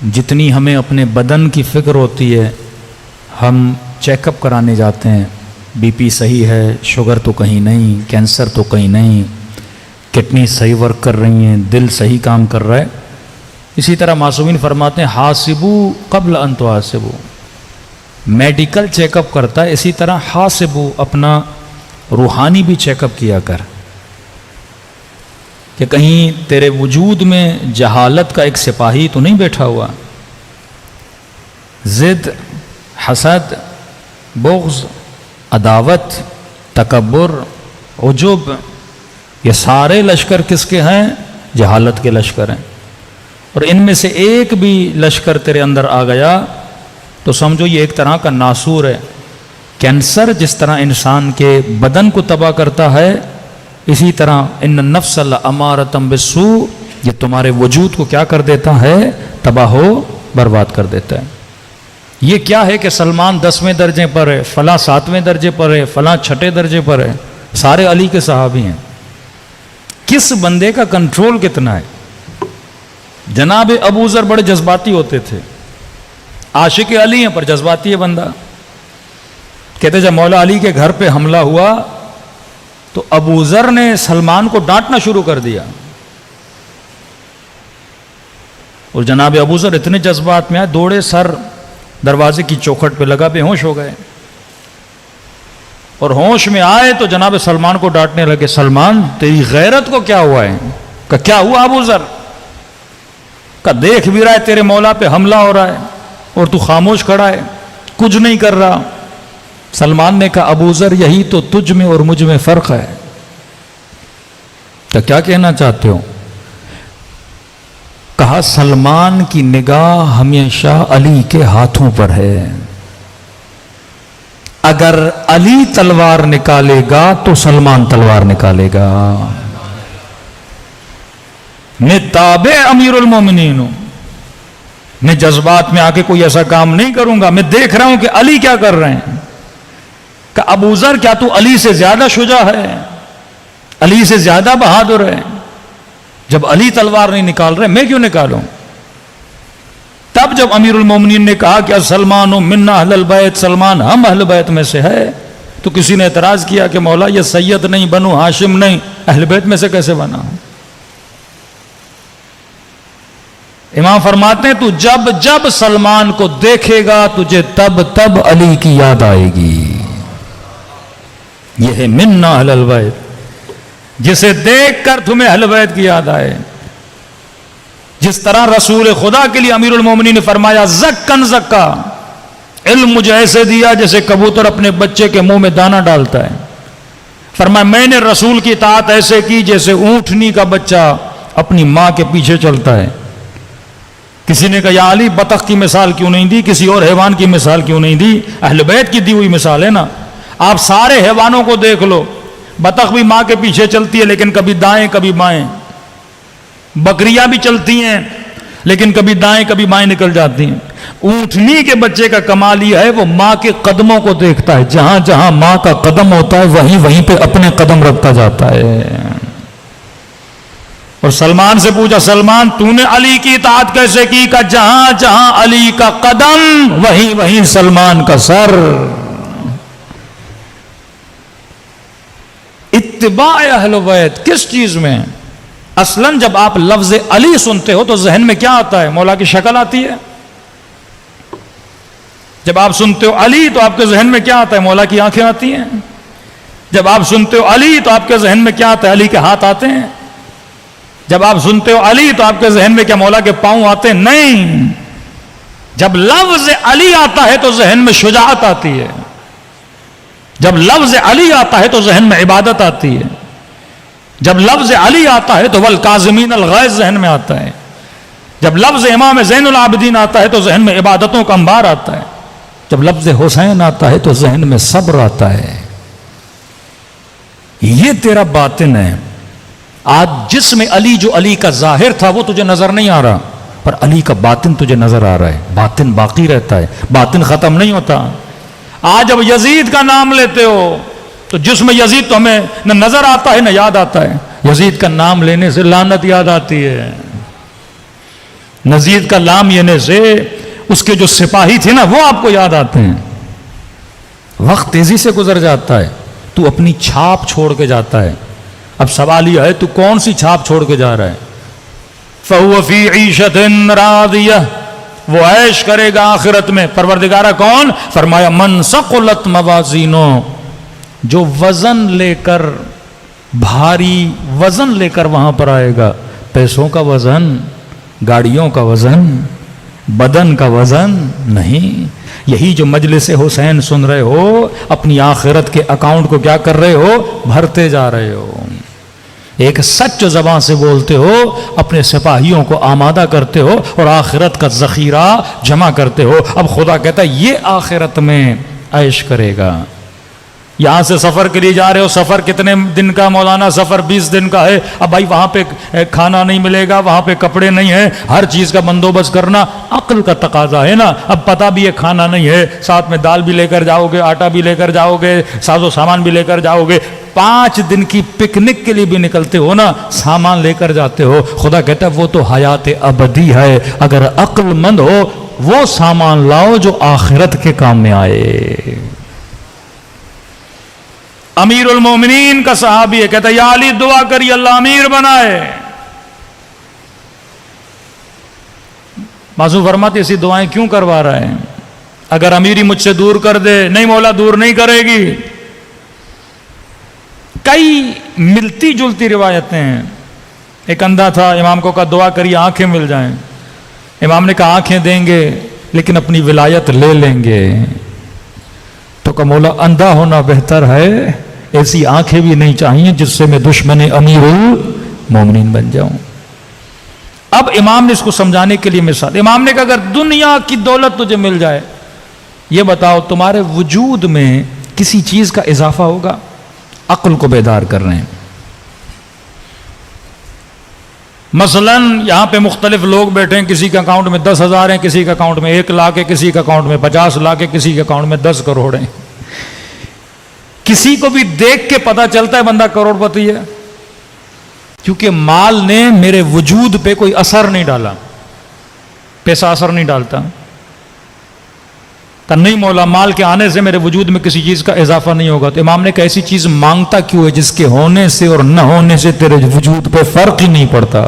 جتنی ہمیں اپنے بدن کی فکر ہوتی ہے ہم چیک اپ کرانے جاتے ہیں، بی پی صحیح ہے، شوگر تو کہیں نہیں، کینسر تو کہیں نہیں، کڈنی صحیح ورک کر رہی ہیں، دل صحیح کام کر رہا ہے۔ اسی طرح معصومین فرماتے ہیں حاسبو قبل ان تحاسبو، میڈیکل چیک اپ کرتا ہے، اسی طرح حاسبو اپنا روحانی بھی چیک اپ کیا کر کہ کہیں تیرے وجود میں جہالت کا ایک سپاہی تو نہیں بیٹھا ہوا۔ ضد، حسد، بغض، عداوت، تکبر، عجب، یہ سارے لشکر کس کے ہیں؟ جہالت کے لشکر ہیں۔ اور ان میں سے ایک بھی لشکر تیرے اندر آ گیا تو سمجھو یہ ایک طرح کا ناسور ہے۔ کینسر جس طرح انسان کے بدن کو تباہ کرتا ہے، اسی طرح ان النفس لامارۃ بالسوء، یہ تمہارے وجود کو کیا کر دیتا ہے؟ تباہ و برباد کر دیتا ہے۔ یہ کیا ہے کہ سلمان 10ویں درجے پر ہے، فلاں 7ویں درجے پر ہے، فلاں 6 درجے پر ہے، سارے علی کے صحابی ہیں۔ کس بندے کا کنٹرول کتنا ہے؟ جناب ابو ذر بڑے جذباتی ہوتے تھے، عاشق علی ہیں پر جذباتی ہے بندہ۔ کہتے جب مولا علی کے گھر پہ حملہ ہوا تو ابو ذر نے سلمان کو ڈانٹنا شروع کر دیا، اور جناب ابو ذر اتنے جذبات میں آئے، دوڑے، سر دروازے کی چوکھٹ پہ لگا، بے ہوش ہو گئے، اور ہوش میں آئے تو جناب سلمان کو ڈانٹنے لگے، سلمان تیری غیرت کو کیا ہوا ہے؟ کہ کیا ہوا ابو ذر؟ کہ دیکھ بھی رہا ہے تیرے مولا پہ حملہ ہو رہا ہے اور تو خاموش کھڑا ہے، کچھ نہیں کر رہا۔ سلمان نے کہا ابو ذر یہی تو تجھ میں اور مجھ میں فرق ہے۔ تو کیا کہنا چاہتے ہو؟ کہا سلمان کی نگاہ ہمیشہ علی کے ہاتھوں پر ہے، اگر علی تلوار نکالے گا تو سلمان تلوار نکالے گا۔ میں تابع امیر المومنین ہوں، میں جذبات میں آ کے کوئی ایسا کام نہیں کروں گا، میں دیکھ رہا ہوں کہ علی کیا کر رہے ہیں۔ کہ ابو ذر کیا تو علی سے زیادہ شجاع ہے، علی سے زیادہ بہادر ہے؟ جب علی تلوار نہیں نکال رہے میں کیوں نکالوں؟ تب جب امیر المومنین نے کہا کہ سلمان منا اہل البیت، سلمان ہم اہل بیت میں سے ہے، تو کسی نے اعتراض کیا کہ مولا یہ سید نہیں، بنو ہاشم نہیں، اہل بیت میں سے کیسے بنا؟ امام فرماتے ہیں تو جب جب سلمان کو دیکھے گا تجھے تب تب علی کی یاد آئے گی۔ یہ ہے منا اہل البیت، جسے دیکھ کر تمہیں اہل بیت کی یاد آئے۔ جس طرح رسول خدا کے لیے امیر المومنین نے فرمایا زکن زکا، علم مجھے ایسے دیا جیسے کبوتر اپنے بچے کے منہ میں دانہ ڈالتا ہے۔ فرمایا میں نے رسول کی اطاعت ایسے کی جیسے اونٹنی کا بچہ اپنی ماں کے پیچھے چلتا ہے۔ کسی نے کہا یا علی بطخ کی مثال کیوں نہیں دی، کسی اور حیوان کی مثال کیوں نہیں دی؟ اہل بیت کی دی ہوئی مثال ہے نا۔ آپ سارے حیوانوں کو دیکھ لو، بطخ بھی ماں کے پیچھے چلتی ہے لیکن کبھی دائیں کبھی بائیں، بکریاں بھی چلتی ہیں لیکن کبھی دائیں کبھی بائیں نکل جاتی ہیں۔ اونٹنی کے بچے کا کمال یہ ہے وہ ماں کے قدموں کو دیکھتا ہے، جہاں جہاں ماں کا قدم ہوتا ہے وہیں وہیں پہ اپنے قدم رکھتا جاتا ہے۔ اور سلمان سے پوچھا سلمان تو نے علی کی اطاعت کیسے کی؟ کہ جہاں جہاں علی کا قدم وہیں وہیں سلمان کا سر۔ اتباع اہل بیت کس چیز میں؟ اصلاً جب آپ لفظ علی سنتے ہو تو ذہن میں کیا آتا ہے؟ مولا کی شکل آتی ہے۔ جب آپ سنتے ہو علی تو آپ کے ذہن میں کیا آتا ہے؟ مولا کی آنکھیں آتی ہیں۔ جب آپ سنتے ہو علی تو آپ کے ذہن میں کیا آتا ہے؟ علی کے ہاتھ آتے ہیں۔ جب آپ سنتے ہو علی تو آپ کے ذہن میں کیا مولا کے پاؤں آتے ہیں؟ نہیں، جب لفظ علی آتا ہے تو ذہن میں شجاعت آتی ہے، جب لفظ علی آتا ہے تو ذہن میں عبادت آتی ہے، جب لفظ علی آتا ہے تو والکاظمین الغیظ ذہن میں آتا ہے، جب لفظ امام زین العابدین آتا ہے تو ذہن میں عبادتوں کا انبار آتا ہے، جب لفظ حسین آتا ہے تو ذہن میں صبر آتا ہے۔ یہ تیرا باطن ہے۔ آج جسم علی جو علی کا ظاہر تھا وہ تجھے نظر نہیں آ رہا، پر علی کا باطن تجھے نظر آ رہا ہے۔ باطن باقی رہتا ہے، باطن ختم نہیں ہوتا۔ آج جب یزید کا نام لیتے ہو تو جسم یزید تو ہمیں نہ نظر آتا ہے نہ یاد آتا ہے، یزید کا نام لینے سے لعنت یاد آتی ہے۔ نزید کا لام یعنی سے اس کے جو سپاہی تھے نا وہ آپ کو یاد آتے ہیں. وقت تیزی سے گزر جاتا ہے, تو اپنی چھاپ چھوڑ کے جاتا ہے. اب سوال یہ ہے تو کون سی چھاپ چھوڑ کے جا رہا ہے؟ فَهُوَ فِي عِيشَةٍ رَاضِيَةٍ, وہ عیش کرے گا آخرت میں. پروردگارہ کون؟ فرمایا من ثقلت موازینو, جو وزن لے کر, بھاری وزن لے کر وہاں پر آئے گا. پیسوں کا وزن, گاڑیوں کا وزن, بدن کا وزن نہیں. یہی جو مجلس حسین سن رہے ہو, اپنی آخرت کے اکاؤنٹ کو کیا کر رہے ہو؟ بھرتے جا رہے ہو. ایک سچ زبان سے بولتے ہو, اپنے سپاہیوں کو آمادہ کرتے ہو اور آخرت کا ذخیرہ جمع کرتے ہو. اب خدا کہتا ہے یہ آخرت میں عیش کرے گا. یہاں سے سفر کے لیے جا رہے ہو, سفر کتنے دن کا مولانا؟ سفر 20 دن کا ہے. اب بھائی وہاں پہ کھانا نہیں ملے گا, وہاں پہ کپڑے نہیں ہیں, ہر چیز کا بندوبست کرنا عقل کا تقاضا ہے نا. اب پتہ بھی ہے کھانا نہیں ہے, ساتھ میں دال بھی لے کر جاؤ گے, آٹا بھی لے کر جاؤ گے, ساز و سامان بھی لے کر جاؤ گے. 5 دن کی پکنک کے لیے بھی نکلتے ہو نا, سامان لے کر جاتے ہو. خدا کہتا ہے وہ تو حیات ابدی ہے. اگر عقل مند ہو وہ سامان لاؤ جو آخرت کے کام میں آئے. امیر المومنین کا صحابی ہے, کہتا ہے یا علی دعا کری اللہ امیر بنائے. معصوم فرماتے ایسی دعائیں کیوں کروا رہے ہیں؟ اگر امیری مجھ سے دور کر دے. نہیں مولا دور نہیں کرے گی. کئی ملتی جلتی روایتیں ہیں. ایک اندھا تھا, امام کو کہا دعا کریے آنکھیں مل جائیں. امام نے کہا آنکھیں دیں گے لیکن اپنی ولایت لے لیں گے. تو کہا مولا اندھا ہونا بہتر ہے, ایسی آنکھیں بھی نہیں چاہیے جس سے میں دشمن امیر المومنین بن جاؤں. اب امام نے اس کو سمجھانے کے لیے مثال, امام نے کہا اگر دنیا کی دولت تجھے مل جائے, یہ بتاؤ تمہارے وجود میں کسی چیز کا اضافہ ہوگا؟ عقل کو بیدار کر رہے ہیں. مثلا یہاں پہ مختلف لوگ بیٹھے ہیں, کسی کے اکاؤنٹ میں 10,000 ہیں, کسی کے اکاؤنٹ میں 1 لاکھ ہے, کسی کے اکاؤنٹ میں 50 لاکھ ہے, کسی کے اکاؤنٹ میں 10 کروڑ ہیں. کسی کو بھی دیکھ کے پتا چلتا ہے بندہ کروڑ پتی ہے, کیونکہ مال نے میرے وجود پہ کوئی اثر نہیں ڈالا. پیسہ اثر نہیں ڈالتا. کہ نہیں مولا مال کے آنے سے میرے وجود میں کسی چیز کا اضافہ نہیں ہوگا. تو امام نے کہا ایسی چیز مانگتا کیوں ہے جس کے ہونے سے اور نہ ہونے سے تیرے وجود پہ فرق ہی نہیں پڑتا.